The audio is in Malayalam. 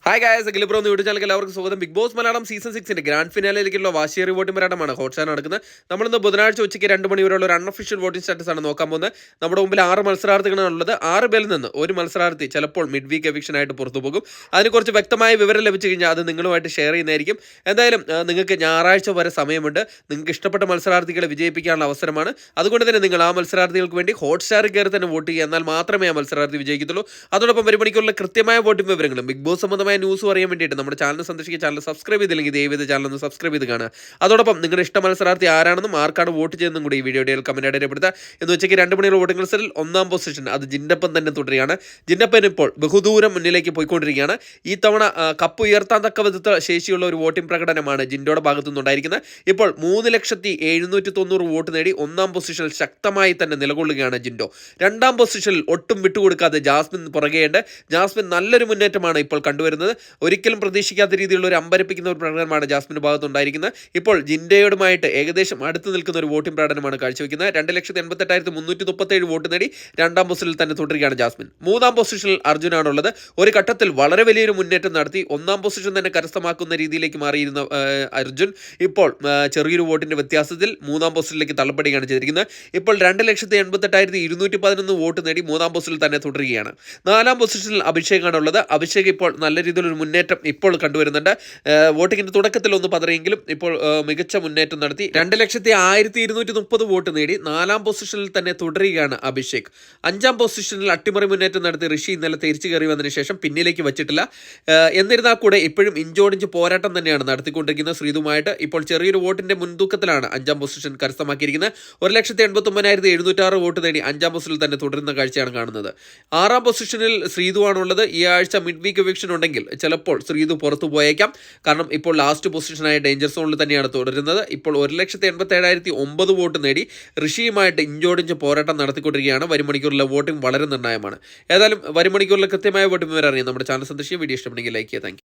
Hi guys, Akhil bro YouTube ചാനലിലേക്ക് എല്ലാവർക്കും സ്വാഗതം. Big boss Malayalam season 6 grand ഫിനാലിലേക്കുള്ള വാശിയേറിയ വോട്ടിംഗ് പോരാട്ടമാണ് ഹോട്ട്സ്റ്റാർ നടക്കുന്നത്. നമ്മളിന്ന് ബുധനാഴ്ച ഉച്ചയ്ക്ക് 2 മണി വരെയുള്ള ഒരു അൺഒഫീഷ്യൽ വോട്ടിംഗ് സ്റ്റാറ്റസ് ആണ് നോക്കാൻ പോകുന്നത്. നമ്മുടെ മുമ്പിൽ 6 മത്സരാർത്ഥികളാണ് ഉള്ളത്. 6 പേരിൽ നിന്ന് ഒരു മത്സരാർത്ഥി ചിലപ്പോൾ മിഡ് വീക്ക് എവിക്ഷൻ ആയിട്ട് പുറത്തു പോകും. അതിന് കുറച്ച് വ്യക്തമായ വിവരം ലഭിച്ചു കഴിഞ്ഞാൽ അത് നിങ്ങളുമായിട്ട് ഷെയർ ചെയ്യുന്നതായിരിക്കും. എന്തായാലും നിങ്ങൾക്ക് ഞായറാഴ്ച വരെ സമയമുണ്ട്. നിങ്ങൾക്ക് ഇഷ്ടപ്പെട്ട മത്സരാർത്ഥികളെ വിജയിപ്പിക്കാനുള്ള അവസരമാണ്. അതുകൊണ്ട് തന്നെ നിങ്ങൾ ആ മത്സരാർത്ഥികൾക്ക് വേണ്ടി ഹോട്ട്സ്റ്റാറിൽ കയറി തന്നെ വോട്ട് ചെയ്യുക. എന്നാൽ മാത്രമേ ആ മത്സരാർത്ഥി വിജയിക്കത്തുള്ളൂ. അതോടൊപ്പം ഒരു മണിക്കൂറിലെ കൃത്യമായ വോട്ടിംഗ് വിവരങ്ങളും ബിഗ് ബോസ് സംബന്ധമായ ന്യൂസ് അറിയാൻ വേണ്ടിയിട്ട് നമ്മുടെ ചാനൽ സന്ദർശിക്കുക. ചാനൽ സബ്സ്ക്രൈബ് ചെയ്തില്ലെങ്കിൽ ദയവേത് ചാനൽ ഒന്ന് സബ്സ്ക്രൈബ് ചെയ്ത് കാണുക. അതോടൊപ്പം നിങ്ങളുടെ ഇഷ്ട മത്സരാർത്ഥി ആരാണെന്നും ആർക്കാണ് വോട്ട് ചെയ്യുന്നതും കൂടി ഈ വീഡിയോയിൽ കമന്റ് രേഖപ്പെടുത്തുക. എന്ന് ഉച്ചയ്ക്ക് 2 മണിയുള്ള വോട്ടിംഗ് റിസൾട്ടിൽ 1-ാം പൊസിഷൻ അത് ജിൻഡപ്പൻ തന്നെ തുടരുകയാണ്. ജിൻഡപ്പൻ ഇപ്പോൾ ബഹുദൂരം മുന്നിലേക്ക് പോയിക്കൊണ്ടിരിക്കുകയാണ്. ഈ തവണ കപ്പ് ഉയർത്താൻ തക്ക വിധത്തിൽ ശേഷിയുള്ള ഒരു വോട്ടിംഗ് പ്രകടനമാണ് ജിൻഡോയുടെ ഭാഗത്തു നിന്നുണ്ടായിരിക്കുന്നത്. ഇപ്പോൾ 3,790,000 വോട്ട് നേടി 1-ാം പൊസിഷനിൽ ശക്തമായി തന്നെ നിലകൊള്ളുകയാണ് ജിൻഡോ. 2-ാം പൊസിഷനിൽ ഒട്ടും വിട്ടുകൊടുക്കാതെ ജാസ്മിൻ പുറകെയുണ്ട്. ജാസ്മിൻ നല്ലൊരു മുന്നേറ്റമാണ് ഇപ്പോൾ കണ്ടുവരുന്നത്. ഒരിക്കലും പ്രതീക്ഷിക്കാത്ത രീതിയിലുള്ള ഒരു അമ്പരപ്പിക്കുന്ന ഒരു പ്രകടനമാണ് ജാസ്മിന്റെ ഭാഗത്തുണ്ടായിരിക്കുന്നത്. ഇപ്പോൾ ജിൻഡയോടുമായിട്ട് ഏകദേശം അടുത്ത് നിൽക്കുന്ന ഒരു വോട്ടിംഗ് പ്രകടനമാണ് കാഴ്ചവെക്കുന്നത്. 2,88,337 വോട്ട് നേടി 2-ാം പൊസിഷനിൽ തന്നെ തുടരുകയാണ് ജാസ്മിൻ. 3-ാം പൊസിഷനിൽ അർജുനാണുള്ളത്. ഒരു ഘട്ടത്തിൽ വളരെ വലിയൊരു മുന്നേറ്റം നടത്തി 1-ാം പൊസിഷൻ തന്നെ കരസ്ഥമാക്കുന്ന രീതിയിലേക്ക് മാറിയിരുന്ന അർജുൻ ഇപ്പോൾ ചെറിയൊരു വോട്ടിന്റെ വ്യത്യാസത്തിൽ 3-ാം പൊസിഷനിലേക്ക് തള്ളപ്പെടുകയാണ് ചെയ്തിരിക്കുന്നത്. ഇപ്പോൾ 2,88,211 വോട്ട് നേടി 3-ാം പൊസിഷനിൽ തന്നെ തുടരുകയാണ്. 4-ാം പൊസിഷനിൽ അഭിഷേകാണുള്ളത്. അഭിഷേക് ഇപ്പോൾ നല്ല രീതിയിലൊരു മുന്നേറ്റം ഇപ്പോൾ കണ്ടുവരുന്നുണ്ട്. വോട്ടിങ്ങിന്റെ തുടക്കത്തിൽ ഒന്ന് പതറിയെങ്കിലും ഇപ്പോൾ മികച്ച മുന്നേറ്റം നടത്തി 2,01,230 വോട്ട് നേടി 4-ാം പൊസിഷനിൽ തന്നെ തുടരുകയാണ് അഭിഷേക്. 5-ാം പൊസിഷനിൽ അട്ടിമറി മുന്നേറ്റം നടത്തി ഋഷി ഇന്നലെ തിരിച്ചു കയറി വന്നതിന് ശേഷം പിന്നിലേക്ക് വച്ചിട്ടില്ല. എന്നിരുന്നാൽ കൂടെ ഇപ്പോഴും ഇഞ്ചോടിഞ്ച് പോരാട്ടം തന്നെയാണ് നടത്തിക്കൊണ്ടിരിക്കുന്നത് ശ്രീതുമായിട്ട്. ഇപ്പോൾ ചെറിയൊരു വോട്ടിന്റെ മുൻതൂക്കത്തിലാണ് 5-ാം പൊസിഷൻ കരസ്ഥമാക്കിയിരിക്കുന്നത്. 1,89,706 വോട്ട് നേടി 5-ാം പൊസിഷനിൽ തന്നെ തുടരുന്ന കാഴ്ചയാണ് കാണുന്നത്. 6-ാം പൊസിഷനിൽ ശ്രീതുവാണുള്ളത്. ഈ ആഴ്ച മിഡ് വീക്ക് എവിക്ഷൻ ഉണ്ടെങ്കിൽ ചിലപ്പോൾ ശ്രീതു പുറത്തു പോയേക്കാം. കാരണം ഇപ്പോൾ ലാസ്റ്റ് പൊസിഷനായ ഡേഞ്ചർ സോണിൽ തന്നെയാണ് തുടരുന്നത്. ഇപ്പോൾ 1,87,009 വോട്ട് നേടി ഋഷിയുമായിട്ട് ഇഞ്ചോടിഞ്ച് പോരാട്ടം നടത്തിക്കൊണ്ടിരിക്കുകയാണ്. വരും മണിക്കൂറിലെ വോട്ടിംഗ് വളരെ നിർണായകമാണ്. ഏതായാലും വരും മണിക്കൂറിലെ കൃത്യമായ വോട്ടിംഗ് വിവരം അറിയാം. നമ്മുടെ ചാനൽ സന്ദർശിക്കുക. വീഡിയോ ഇഷ്ടപ്പെടുമെങ്കിൽ ലൈക്ക് ചെയ്യുക. Thank you.